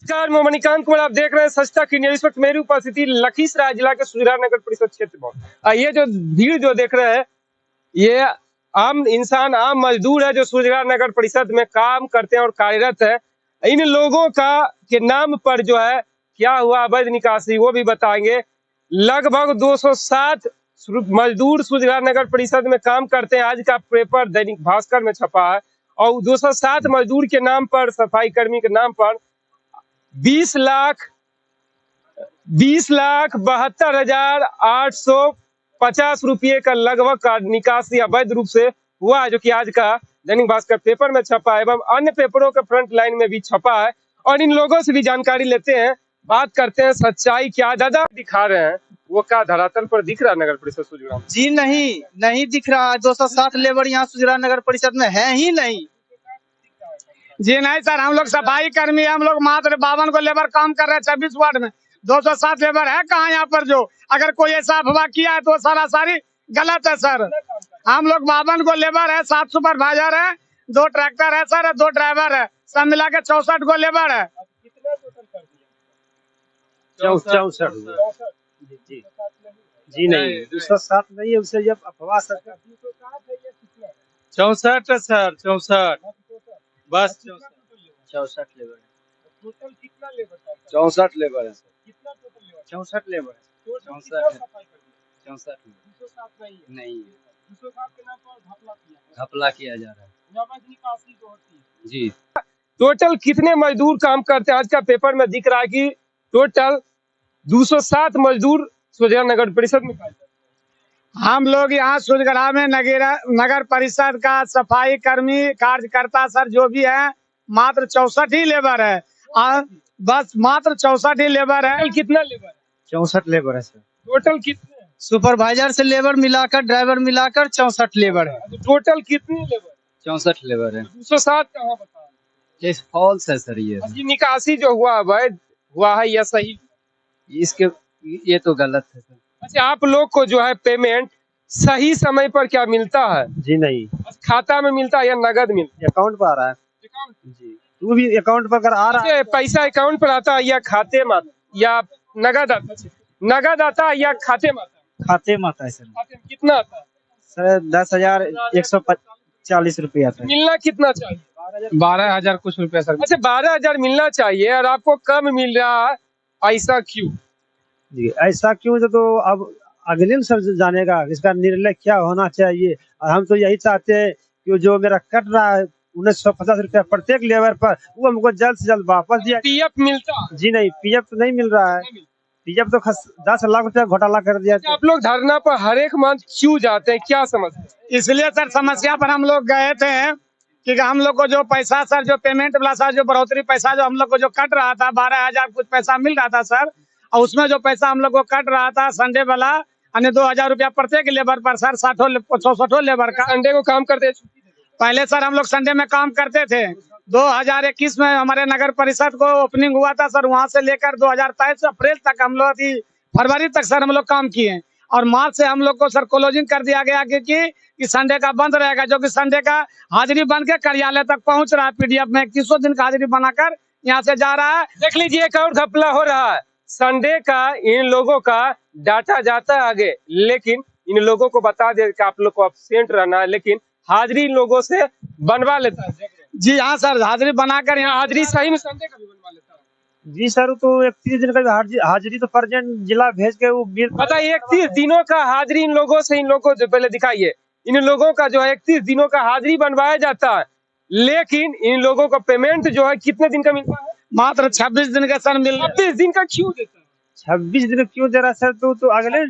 नमस्कार, मैं मणिकांत कुमार, आप देख रहे हैं सच तक इंडिया। इस वक्त मेरी उपस्थिति लखीसराय जिला के सुजरार नगर परिषद क्षेत्र में। ये जो भीड़ जो देख रहे हैं, ये आम इंसान, आम मजदूर है जो सुजरार नगर परिषद में काम करते हैं और कार्यरत है। इन लोगों का के नाम पर जो है क्या हुआ अवैध निकासी, वो भी बताएंगे। लगभग 260 मजदूर सुजरार नगर परिषद में काम करते हैं। आज का पेपर दैनिक भास्कर में छपा है और 260 मजदूर के नाम पर, सफाई कर्मी के नाम पर 20,72,850 रुपये का लगभग का निकासी अवैध रूप से हुआ है, जो कि आज का दैनिक भास्कर पेपर में छपा है एवं अन्य पेपरों के फ्रंट लाइन में भी छपा है। और इन लोगों से भी जानकारी लेते हैं, बात करते हैं सच्चाई क्या दादा दिखा रहे हैं, वो क्या धरातल पर दिख रहा है नगर परिषद सुजरा? जी नहीं दिख रहा है। 260 लेबर यहाँ सुजरा नगर परिषद में है ही नहीं। जी नहीं सर, हम लोग सफाई कर्मी, हम लोग मात्र 52 को लेबर काम कर रहे हैं 26 वार्ड में। 260 लेबर है कहाँ यहाँ पर? जो अगर कोई ऐसा अफवाह किया है तो सारी गलत है सर। हम लोग 52 को लेबर है, 7 सुपरवाइजर है, 2 ट्रैक्टर है सर, 2 ड्राइवर है, सब मिला के 64 को लेबर है। 64 जी नहीं, 260 नहीं है, उससे जब अफवाह 64 है सर, 64 बस 64 लेबर है। टोटल कितना लेबर है? 64 लेबर है सर। कितना टोटल लेबर? 64 लेबर है। 64 नहीं है। 260 के नाम पर घपला किया जा रहा है निकासी जो होती है जी। टोटल कितने मजदूर काम करते हैं? आज का पेपर में दिख रहा है कि टोटल 260 मजदूर सुजरा नगर परिषद में पाए जाते हैं। हम लोग यहाँ सुजगरा में नगर परिषद का सफाई कर्मी कार्यकर्ता सर जो भी है मात्र 64 ही लेबर है। बस मात्र 64 ही लेबर है। कितना लेबर है? 64 लेबर है सर। टोटल कितने? सुपरवाइजर से लेबर मिलाकर, ड्राइवर मिलाकर 64 लेबर है। टोटल कितने लेबर? 64 लेबर है। 260 कहाँ बता रहे? ये फॉल्स है सर। ये निकासी जो हुआ अवैध हुआ है या सही? इसके ये तो गलत है सर। अच्छा, आप लोग को जो है पेमेंट सही समय पर क्या मिलता है? जी नहीं, खाता में मिलता है या नगद मिलता है? अकाउंट पर आ रहा है जी। तू भी अकाउंट पर आ रहा है? पैसा अकाउंट पर आता है या खाते में या नगद आता है? नगद आता है या खाते में आता है? खाते में आता है सर। खाते में कितना आता है सर? 10,140 रुपये आता है। मिलना कितना चाहिए? 12,000 कुछ रुपया सर। अच्छा, 12,000 मिलना चाहिए और आपको कम मिल रहा है, ऐसा क्यों? जी, ऐसा क्यों तो अब अगले सब जानेगा इसका निर्णय क्या होना चाहिए। और हम तो यही चाहते हैं कि जो मेरा कट रहा है 1950 रुपया प्रत्येक लेबर पर, वो हमको जल्द से जल्द वापस दिया। पीएफ मिलता? जी नहीं, पीएफ तो नहीं मिल रहा है। पीएफ तो 10 लाख रुपया घोटाला कर दिया। आप लोग धरना पर हर एक मंथ क्यों जाते हैं, क्या समस्या? इसलिए सर समस्या पर हम लोग गए थे कि हम लोग को जो पैसा सर, जो पेमेंट वाला सर, जो बढ़ोतरी पैसा जो हम लोग को जो कट रहा था, 12,000 कुछ पैसा मिल रहा था सर, और उसमें जो पैसा हम लोग को कट रहा था संडे वाला, अन्य 2,000 रुपया प्रत्येक लेबर पर सर, 60 लेबर का। संडे को काम करते? पहले सर हम लोग संडे में काम करते थे। 2021 में हमारे नगर परिषद को ओपनिंग हुआ था सर, वहां से लेकर 2023 अप्रैल तक हम लोग फरवरी तक सर हम लोग काम किए। और मार्च से हम लोग को सर क्लोजिंग कर दिया गया कि संडे का बंद रहेगा, जो कि संडे का हाजिरी बन के कार्यालय तक पहुंच रहा है। पीडीएफ में 21 दिन का हाजिरी बनाकर यहाँ से जा रहा है। देख लीजिए, एक और घपला हो रहा है। संडे का इन लोगों का डाटा जाता है आगे, लेकिन इन लोगों को बता दे कि आप लोग को एब्सेंट रहना है, लेकिन हाजिरी इन लोगों से बनवा लेता है। जी हाँ सर, हाजिरी बनाकर यहाँ हाजिरी सही में संडे का भी बनवा लेता है। जी सर, तो 31 दिन का हाजिरी तो प्रेजेंट जिला भेज के वो पता है 31 दिनों का हाजिरी इन लोगों से, इन लोगों को पहले दिखाइए। इन लोगों का जो है 31 दिनों का हाजिरी बनवाया जाता है, लेकिन इन लोगों का पेमेंट जो है कितने दिन का मिलता है? मात्र 26 दिन का सर मिल। 26 दिन का क्यों देता है? 26 दिन क्यों दे रहा है सर? तो अगले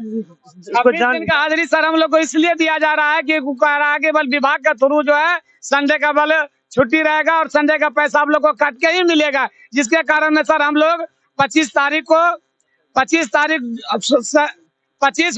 26 दिन का हाजिरी सर हम लोग को इसलिए दिया जा रहा है कि आगे बल विभाग के थ्रू जो है संडे का बल छुट्टी रहेगा और संडे का पैसा आप लोग को काट के ही मिलेगा, जिसके कारण में सर हम लोग 25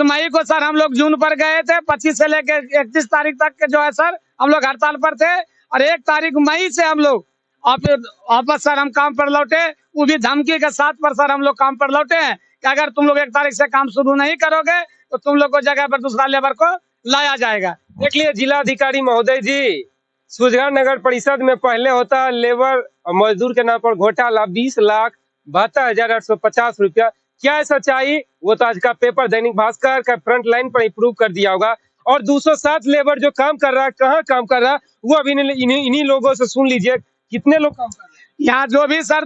मई को सर हम लोग जून पर गए थे। 25 से लेकर 31 तारीख तक के जो है सर हम लोग हड़ताल पर थे, और 1 तारीख मई से हम लोग वापस सर हम काम पर लौटे। वो भी धमकी के साथ पर सर हम लोग काम पर लौटे हैं कि अगर तुम लोग 1 तारीख से काम शुरू नहीं करोगे तो तुम लोग को जगह पर दूसरा लेबर को लाया जाएगा। देख लिए जिलाधिकारी महोदय जी, सुजरा नगर परिषद में पहले होता है लेबर और मजदूर के नाम पर घोटाला, 20 लाख 72,850 रुपया। क्या है सच्चाई? वो तो आज का पेपर दैनिक भास्कर का फ्रंट लाइन पर ही प्रूव कर दिया होगा। और 207 लेबर जो काम कर रहा है, कहाँ काम कर रहा है, वो अभी इन्हीं लोगों से सुन लीजिए कितने लोग काम कर रहे हैं। यहाँ जो भी सर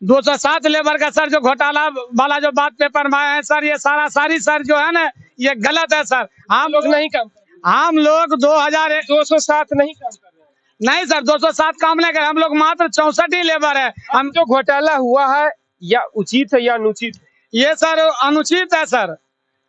207 लेबर का सर जो घोटाला वाला जो बात पेपर में आया है सर, ये सारी सर जो है ना, ये गलत है सर। हम लोग नहीं काम कर रहे हैं। हम लोग 207 नहीं काम कर रहे हैं। नहीं सर 207 काम नहीं कर, हम लोग मात्र 64 ही लेबर है। हम जो घोटाला हुआ है या उचित है या अनुचित? ये सर अनुचित है सर।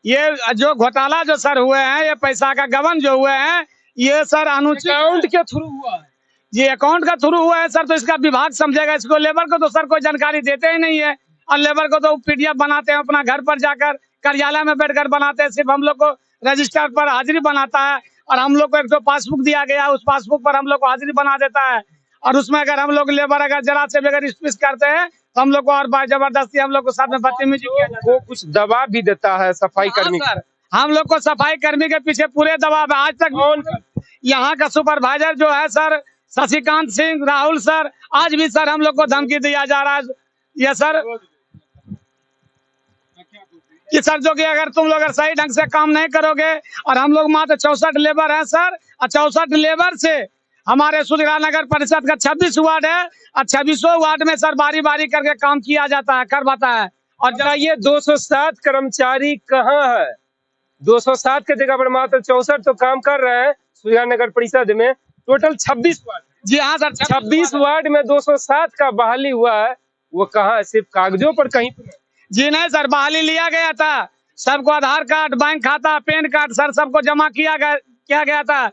ये जो घोटाला जो सर हुए हैं, ये पैसा का गबन जो हुए हैं, ये सर अनुचित। अकाउंट के थ्रू हुआ है। ये अकाउंट का थ्रू हुआ है सर, तो इसका विभाग समझेगा इसको। लेबर को तो सर कोई जानकारी देते ही नहीं है, और लेबर को तो पीडीएफ बनाते हैं अपना घर पर जाकर, कार्यालय में बैठकर बनाते हैं। सिर्फ हम लोग को रजिस्टर पर हाजिरी बनाता है, और हम लोग को एक तो पासबुक दिया गया, उस पासबुक पर हम लोग को हाजिरी बना देता है। और उसमें अगर हम लोग लेबर अगर जरा से भी अगर स्पीच करते हैं तो हम लोग को और जबरदस्ती हम लोग को साथ में बदतमीजी किया जाता है। वो कुछ दबाव भी देता है सफाई कर्मी। सर हम लोग को सफाई कर्मी के पीछे पूरे दबाव है। आज तक यहाँ का सुपरवाइजर जो है सर शशिकांत सिंह, राहुल सर, आज भी सर हम लोग को धमकी दिया जा रहा है। ये सर कि सर जो कि अगर तुम लोग अगर सही ढंग से काम नहीं करोगे, और हम लोग मात्र 64 लेबर है सर, और 64 लेबर से हमारे सुधीरा नगर परिषद का 26 वार्ड है, और 26 वार्ड में सर बारी बारी करके काम किया जाता है, करवाता है। और जरा ये 207 कर्मचारी कहाँ है? 207 के जगह पर मात्र 64 तो काम कर रहे हैं सुधीरा नगर परिषद में। Total 26 ward. जी हाँ सर 26 वार्ड में 207 का बहाली हुआ है, वो कहाँ है? सिर्फ कागजों पर कहीं पर? जी नहीं सर, बहाली लिया गया था, सबको आधार कार्ड, बैंक खाता, पैन कार्ड सर सबको जमा किया गया था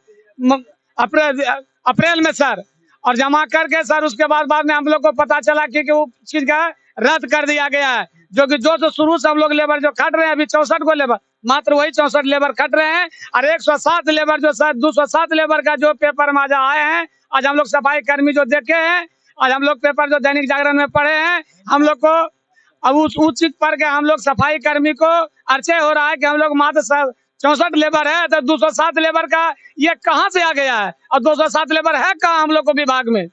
अप्रैल में सर। और जमा करके सर उसके बाद में हम लोग को पता चला कि वो चीज का रद्द कर दिया गया है। जो शुरू से हम लोग लेबर जो खट रहे हैं, अभी 64 को लेबर, मात्र वही 64 लेबर खट रहे हैं। और 107 लेबर जो सर 207 लेबर का जो पेपर में आज आए हैं, आज हम लोग सफाई कर्मी जो देखे हैं, आज हम लोग पेपर जो दैनिक जागरण में पढ़े हैं, हम लोग को अब उस उचित पर के हम लोग सफाई कर्मी को अर्चय हो रहा है कि हम लोग मात्र 64 लेबर है, तो 207 लेबर का ये कहाँ से आ गया है, और 207 लेबर है कहाँ हम लोग को विभाग में,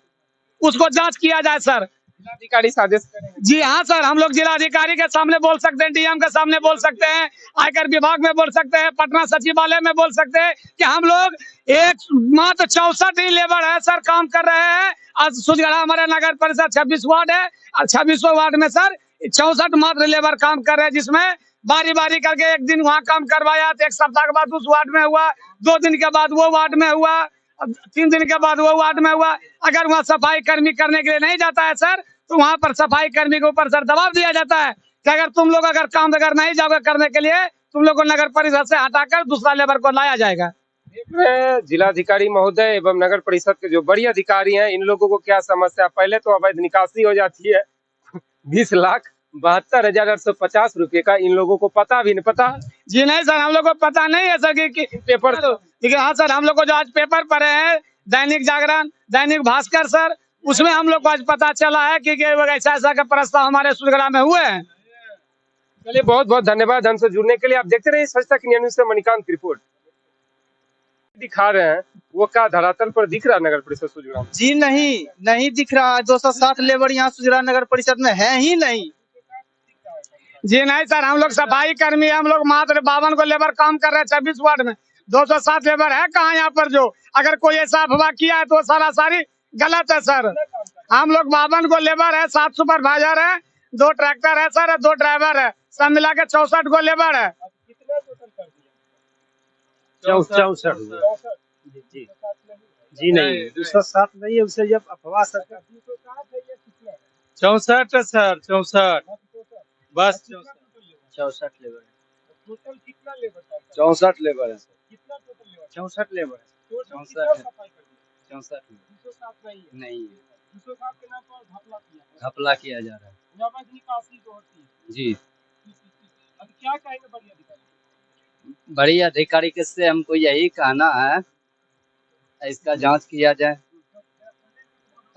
उसको जांच किया जाए सर। जिलाधिकारी से आदेश करेंगे? जी हाँ सर, हम लोग जिलाधिकारी के सामने बोल सकते हैं, डीएम के सामने बोल सकते हैं, आयकर विभाग में बोल सकते हैं, पटना सचिवालय में बोल सकते हैं कि हम लोग एक मात्र 64 ही लेबर है सर काम कर रहे हैं। आज सुधीरा हमारे नगर परिषद 26 वार्ड है, और 26 वार्ड में सर 64 मात्र लेबर काम कर रहे हैं, जिसमें बारी बारी करके एक दिन वहाँ काम करवाया, तो एक सप्ताह के बाद उस वार्ड में हुआ, 2 दिन के बाद वो वार्ड में हुआ, 3 दिन के बाद वो वार्ड में हुआ। अगर वहाँ सफाई कर्मी करने के लिए नहीं जाता है सर, तो वहाँ पर सफाई कर्मी के ऊपर सर दबाव दिया जाता है कि अगर तुम लोग अगर काम अगर नहीं जाओगे करने के लिए, तुम लोग को नगर परिषद से हटाकर दूसरा लेबर को लाया जाएगा। जिलाधिकारी महोदय एवं नगर परिषद के जो बड़ी अधिकारी हैं, इन लोगों को क्या समस्या? पहले तो अवैध निकासी हो जाती है 20,72,850 रुपए का, इन लोगों को पता भी नहीं पता? जी नहीं सर, हम लोग को पता नहीं है सर कि पेपर तो ठीक है। हाँ सर, हम लोग को जो आज पेपर पढ़े हैं दैनिक जागरण, दैनिक भास्कर सर, उसमें हम लोग को आज पता चला है कि ऐसा का प्रस्ताव हमारे सुधीरा में हुए हैं। चलिए बहुत बहुत धन्यवाद हमसे जुड़ने के लिए। आप देखते रहिए स्वच्छता की न्यूज़ से मणिकांत की रिपोर्ट। दिखा रहे हैं वो क्या धरातल पर दिख रहा नगर परिषद सुधीरा? जी नहीं दिख रहा। 207 लेबर यहाँ सुधीरा नगर परिषद में है ही नहीं। जी नहीं सर, हम लोग सफाई कर्मी, हम लोग मात्र 52 को लेबर काम कर रहे हैं 26 वार्ड में। 207 लेबर है कहाँ यहाँ पर? जो अगर कोई ऐसा अफवाह किया है तो सारी गलत है सर। हम लोग 52 को लेबर है, 7 सुपरवाइजर है, 2 ट्रैक्टर है सर, 2 ड्राइवर है, सब मिला के 64 को लेबर है। 64 जी नहीं 207 नहीं है, उससे जब अफवाह सर 64 है सर, 64 बस 64 लेबर है। टोटल कितना लेबर? 64 लेबर है सर। कितना टोटल लेबर? 64 लेबर है। 64 है। 64 207 नहीं है, 207 के नाम पर घपला किया जा रहा है अवैध निकासी जो होती है जी। अब क्या कहेंगे बड़ी अधिकारी? बड़ी अधिकारी के से हमको यही कहना है, इसका जांच किया जाए।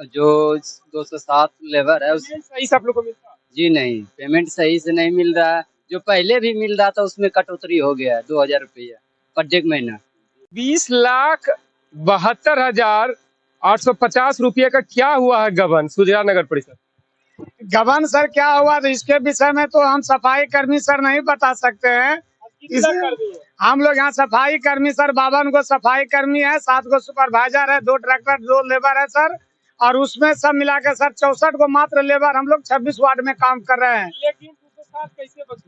जो 207 लेबर है उस सही से आप लोग को मिलता है? जी नहीं, पेमेंट सही से नहीं मिल रहा है। जो पहले भी मिल रहा था उसमें कटौती हो गया है 2000 रुपया प्रत्येक महीना। 20,72,850 रुपये का क्या हुआ है गबन सुधीरा नगर परिषद? गबन सर क्या हुआ तो इसके विषय में तो हम सफाई कर्मी सर नहीं बता सकते हैं। कितना कर्मी है? हम लोग यहाँ सफाई कर्मी सर 52 को सफाई कर्मी है, 7 को सुपरवाइजर है, 2 ट्रैक्टर 2 लेबर है सर। और उसमें सब मिला के सर 64 को मात्र लेबर हम लोग 26 वार्ड में काम कर रहे हैं। लेकिन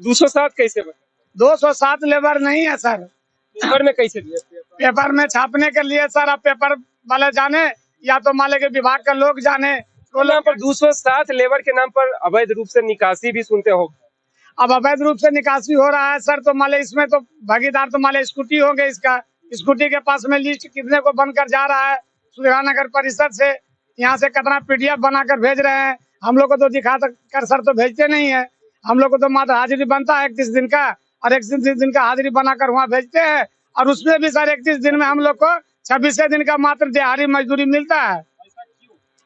207 कैसे बचे? 207 लेबर नहीं है सर। पेपर में कैसे दिए? पेपर में छापने के लिए सर अब पेपर वाले जाने या तो माले के विभाग के लोग जाने। तो नाम पर 207 लेबर के नाम पर अवैध रूप से निकासी भी सुनते हो। अब अवैध रूप से निकासी हो रहा है सर, तो माले इसमें तो भागीदार तो माले स्कूटी होंगे। इसका स्कूटी के पास में लिस्ट कितने को बनकर जा रहा है सुधरा नगर परिषद से, यहाँ से कितना PDF बनाकर भेज रहे हैं। हम लोग को तो दिखा कर सर तो भेजते नहीं है। हम लोग को तो मात्र हाजिरी बनता है 31 दिन का, और 31 दिन का हाजिरी बनाकर वहाँ भेजते हैं। और उसमें भी सर 31 दिन में हम लोग को 26 दिन का मात्र दिहाड़ी मजदूरी मिलता है।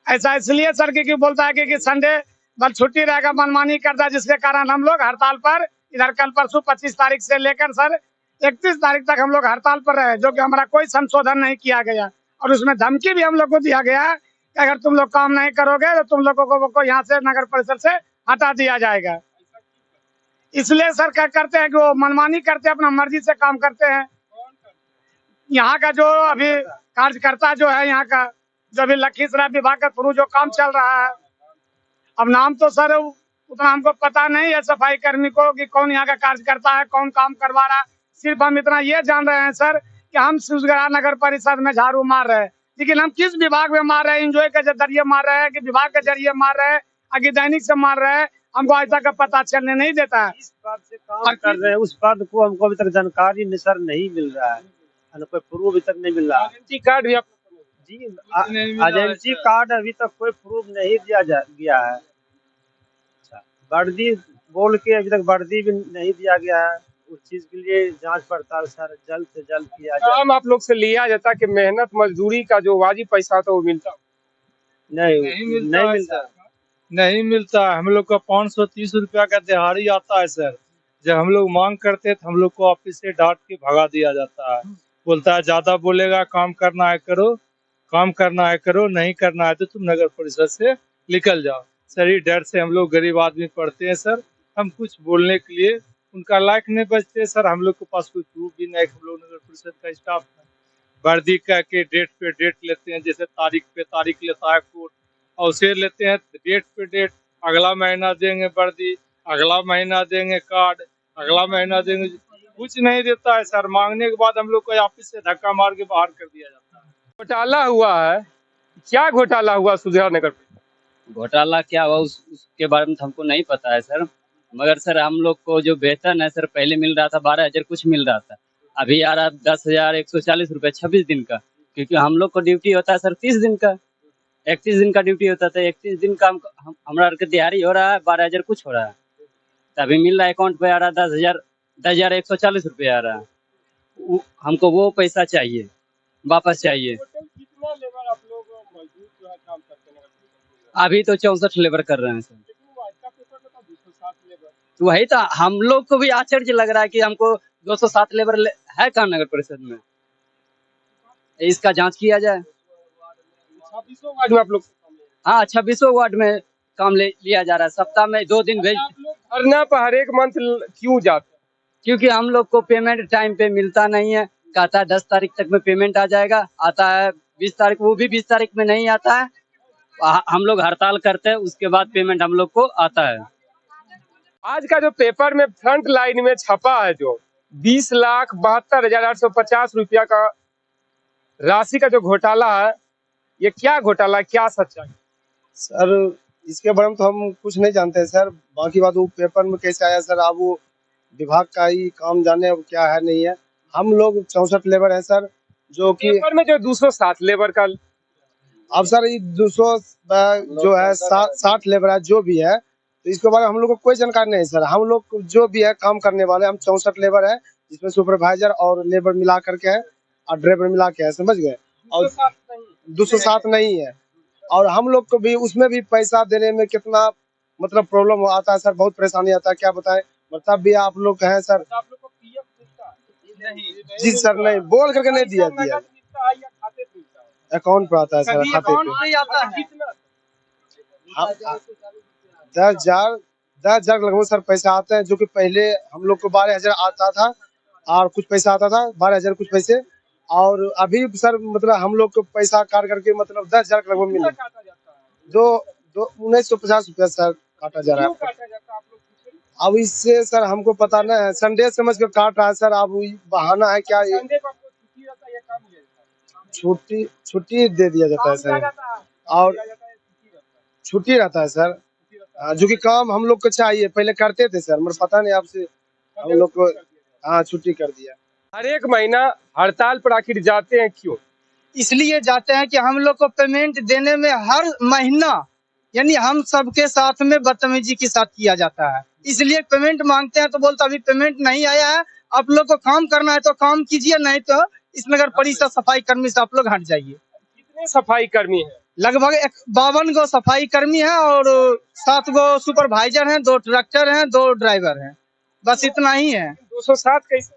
ऐसा इसलिए सर क्योंकि बोलता है कि संडे बल छुट्टी रहेगा, मनमानी करता है, जिसके कारण हम लोग हड़ताल पर इधर कल परसों 25 तारीख से लेकर सर 31 तारीख तक हम लोग हड़ताल पर रहे, जो कि हमारा कोई संशोधन नहीं किया गया। और उसमें धमकी भी हम लोग को दिया गया कि अगर तुम लोग काम नहीं करोगे तो तुम लोगों को यहाँ से नगर परिषद से हटा दिया जाएगा। इसलिए सर क्या करते हैं कि वो मनमानी करते हैं, अपना मर्जी से काम करते हैं। यहाँ का जो अभी कार्यकर्ता जो है यहाँ का, जो अभी लखीसराय विभाग के थ्रू जो काम चल रहा है, अब नाम तो सर उतना हमको पता नहीं है सफाई कर्मी को कि कौन यहाँ का कार्यकर्ता है, कौन काम करवा रहा है। सिर्फ हम इतना ये जान रहे हैं सर कि हम सुजगरा नगर परिषद में झाड़ू मार रहे हैं, लेकिन हम किस विभाग में मार रहे हैं, इंजॉय के जरिए मार रहे हैं कि विभाग के जरिए मार रहे हैं, आगे दैनिक से मार रहे हैं, हमको आज तक का पता चलने नहीं देता है। इस बात से काम कर रहे हैं, उस बात को हमको अभी तक जानकारी सर नहीं मिल रहा है, कोई प्रूफ अभी तक नहीं मिल रहा। आइडेंटिटी कार्ड भी आप जी आइडेंटिटी कार्ड अभी तक कोई प्रूफ नहीं दिया गया है। अच्छा, वर्दी बोल के अभी तक वर्दी भी नहीं दिया गया है। उस चीज के लिए जांच पड़ताल सर जल्द से जल्द किया जाए। काम आप लोग से लिया जाता कि मेहनत मजदूरी का जो वाजिब पैसा था वो मिलता? नहीं मिलता। हम लोग का 530 रुपया का दिहाड़ी आता है सर। जब हम लोग मांग करते हैं तो हम लोग को ऑफिस से डांट के भगा दिया जाता है। बोलता है ज्यादा बोलेगा, काम करना है करो, काम करना है करो, नहीं करना है तो तुम नगर परिषद से निकल जाओ। सर ये डर से हम लोग गरीब आदमी पढ़ते हैं सर, हम कुछ बोलने के लिए उनका लायक नहीं बचते सर। हम लोग के पास कोई प्रूफ भी नहीं। हम लोग नगर परिषद का स्टाफ है, वर्दी का के डेट पे डेट लेते हैं, जैसे तारीख पे तारीख लेता है कोर्ट, और उसे लेते हैं डेट पे डेट। अगला महीना देंगे वर्दी, अगला महीना देंगे कार्ड, अगला महीना देंगे, कुछ नहीं देता है सर। मांगने के बाद हम लोग को ऑफिस से धक्का मार के बाहर कर दिया जाता है। घोटाला हुआ है, क्या घोटाला हुआ सुधरा नगर? घोटाला क्या हुआ उसके बारे में तो हमको नहीं पता है सर, मगर सर हम लोग को जो वेतन है सर पहले मिल रहा था 12,000 कुछ मिल रहा था, अभी आ रहा 10,140 रुपये 26 दिन का, क्योंकि हम लोग को ड्यूटी होता है सर 30 दिन का, 31 दिन का ड्यूटी होता था। 31 दिन का हमारा दिहाड़ी हो रहा है 12,000 कुछ हो रहा है, तभी मिल रहा है अकाउंट पे आ रहा 10,140 रुपये आ रहा है। हमको वो पैसा चाहिए, वापस चाहिए। कितना लेबर आप लोग मजदूर जो है काम करते हैं? अभी तो 64 लेबर कर रहे हैं सर। तो वही तो हम लोग को भी आश्चर्य लग रहा है कि हमको 207 लेबर है कहाँ नगर परिषद में, इसका जांच किया जाए। 26 वार्ड में आप लोग? हाँ 26 वार्ड में काम लिया जा रहा है, सप्ताह में 2 दिन भेज। धरना पर हर एक मंथ क्यों जाते? क्योंकि हम लोग को पेमेंट टाइम पे मिलता नहीं है। कहता है 10 तारीख तक में पेमेंट आ जाएगा, आता है 20 तारीख, वो भी 20 तारीख में नहीं आता है। हम लोग हड़ताल करते हैं, उसके बाद पेमेंट हम लोग को आता है। आज का जो पेपर में फ्रंट लाइन में छपा है जो 20,72,850 रुपया का राशि का जो घोटाला है, ये क्या घोटाला, क्या सच्चाई? सर इसके बारे में तो हम कुछ नहीं जानते हैं सर। बाकी बात वो पेपर में कैसे आया सर, अब वो विभाग का ही काम जाने अब क्या है नहीं है। हम लोग 64 लेबर हैं सर, जो कि पेपर में जो 207 लेबर का, अब सर ये 200 जो है 60 लेबर है जो भी है, तो इसके बारे में हम लोग को कोई जानकारी नहीं है सर। हम लोग जो भी है काम करने वाले, हम 64 लेबर है, जिसमें सुपरवाइजर और लेबर मिला करके है और ड्राइवर मिला के है, समझ गए। और 207 नहीं है, और हम लोग को भी उसमें भी पैसा देने में कितना मतलब प्रॉब्लम आता है सर, बहुत परेशानी आता है, क्या बताएं। मतलब भी आप लोग हैं सर। जी सर नहीं, बोल करके नहीं दिया अकाउंट पे आता है सर, खाते पे। 10,000 लगभग सर पैसा आते हैं, जो कि पहले हम लोग को 12,000 आता था और कुछ पैसा आता था, 12,000 कुछ पैसे। और अभी सर मतलब हम लोग को पैसा काट करके मतलब 10,000 लगभग मिले। दो दो 1950 रुपया सर काटा जा रहा है। अब इससे सर हमको पता नहीं है, संडे समझ कर काट रहा है सर। अब बहाना है क्या, ये छुट्टी दे दिया जाता है सर, और छुट्टी रहता है सर। जो कि काम हम लोग को चाहिए, पहले करते थे सर, मगर पता नहीं आपसे हम लोग को छुट्टी कर दिया। हर एक महीना हड़ताल पर आखिर जाते हैं क्यों? इसलिए जाते हैं कि हम लोग को पेमेंट देने में हर महीना यानी हम सबके साथ में बदतमीजी के साथ किया जाता है। इसलिए पेमेंट मांगते हैं तो बोलता अभी पेमेंट नहीं आया है, आप लोग को काम करना है तो काम कीजिए, नहीं तो इस नगर परिषद सफाई कर्मी से आप लोग हट जाइए। कितने सफाई कर्मी हैं? लगभग 52 गो सफाई कर्मी हैं और 7 गो सुपरवाइजर हैं, 2 ट्रैक्टर हैं, 2 ड्राइवर हैं, बस इतना ही है। 207 कैसे?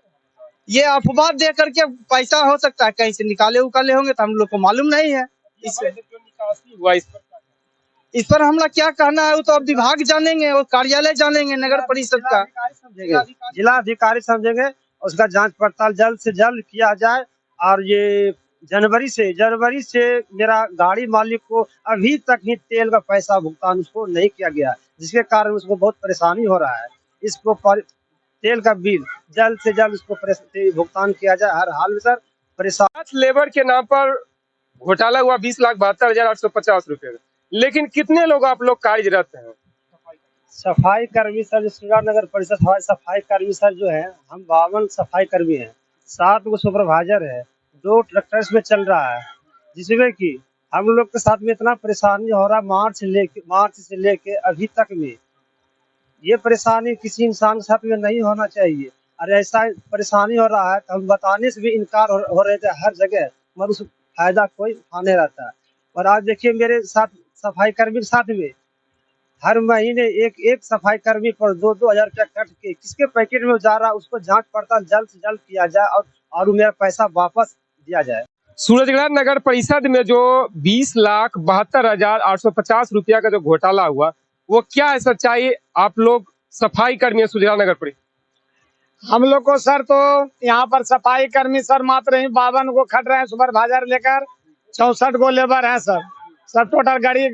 ये अफवाह दे करके पैसा हो सकता है कहीं से निकाले उकाले होंगे तो हम लोग को मालूम नहीं है। जो निकासी हुआ इस पर हमला क्या कहना है, वो तो अब विभाग जानेंगे, वो कार्यालय जानेंगे नगर परिषद का। जिला अधिकारी समझेंगे, उसका जांच पड़ताल जल्द से जल्द किया जाए। और ये जनवरी से मेरा गाड़ी मालिक को अभी तक ही तेल का पैसा भुगतान उसको नहीं किया गया, जिसके कारण उसको बहुत परेशानी हो रहा है। इसको तेल का बिल जल्द से जल्द उसको भुगतान किया जाए। हर हाल में सर परेशान। लेबर के नाम पर घोटाला हुआ 20,72,850 रुपए, लेकिन कितने लोग आप लोग कार्यरत हैं? सफाई कर्मी सर, जो श्रीराम नगर परिषद सफाई कर्मी सर जो है, हम 52 सफाई कर्मी हैं, 7 गो सुपरवाइजर है, 2 ट्रैक्टर्स में चल रहा है, जिसमें कि हम लोग के साथ में इतना परेशानी हो रहा है। मार्च से लेके अभी तक में ये परेशानी किसी इंसान के साथ में नहीं होना चाहिए। और ऐसा परेशानी हो रहा है तो हम बताने से भी इनकार हो रहे थे हर जगह, मगर उस फायदा कोई उठाने रहता है। और आज देखिए मेरे साथ सफाई कर्मी के साथ में हर महीने एक सफाई कर्मी पर 2-2 हजार रुपया कट के किसके पैकेट में जा रहा है, उसको जांच पड़ताल जल्द से जल्द किया जाए और मेरा पैसा वापस दिया जाए। सूरजगढ़ नगर परिषद में जो 20,72,850 रुपया का जो घोटाला हुआ, वो क्या है सच्चाई? आप लोग सफाई कर्मी है सूरजगढ़ नगर परिषद? हम लोग को सर तो यहाँ पर सफाई कर्मी सर मात्र ही 52 को खट रहे हैं, सुपरवाइजर लेकर 64 गो लेबर है सर टोटल गाड़ी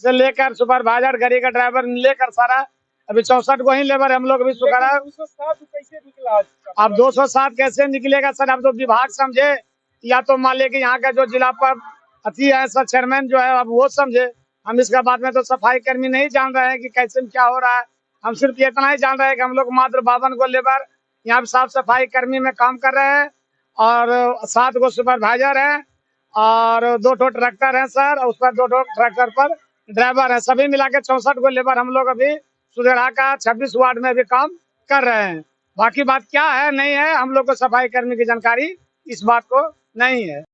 से लेकर सुपरवाइजर गाड़ी का ड्राइवर लेकर सारा अभी 64 को ही लेबर हम लोग अभी शुक्र है। 207 कैसे निकला? अब 207 कैसे निकलेगा सर? अब तो विभाग समझे, या तो मान ले कि यहाँ का जो जिला पर अति है सर चेयरमैन जो है, अब वो समझे। हम इसका बाद में तो सफाई कर्मी नहीं जान रहे हैं कि कैसे क्या हो रहा है। हम सिर्फ इतना ही जान रहे हैं कि हम लोग मात्र 52 को लेबर यहाँ पे साफ सफाई कर्मी में काम कर रहे हैं और 7 गो सुपरवाइजर है और 2 ट्रैक्टर है सर, और उस पर 2 ट्रैक्टर पर ड्राइवर है। सभी मिला के 64 गो लेबर हम लोग अभी सुधेरा का 26 वार्ड में भी काम कर रहे हैं। बाकी बात क्या है नहीं है, हम लोग को सफाई कर्मी की जानकारी इस बात को नहीं है।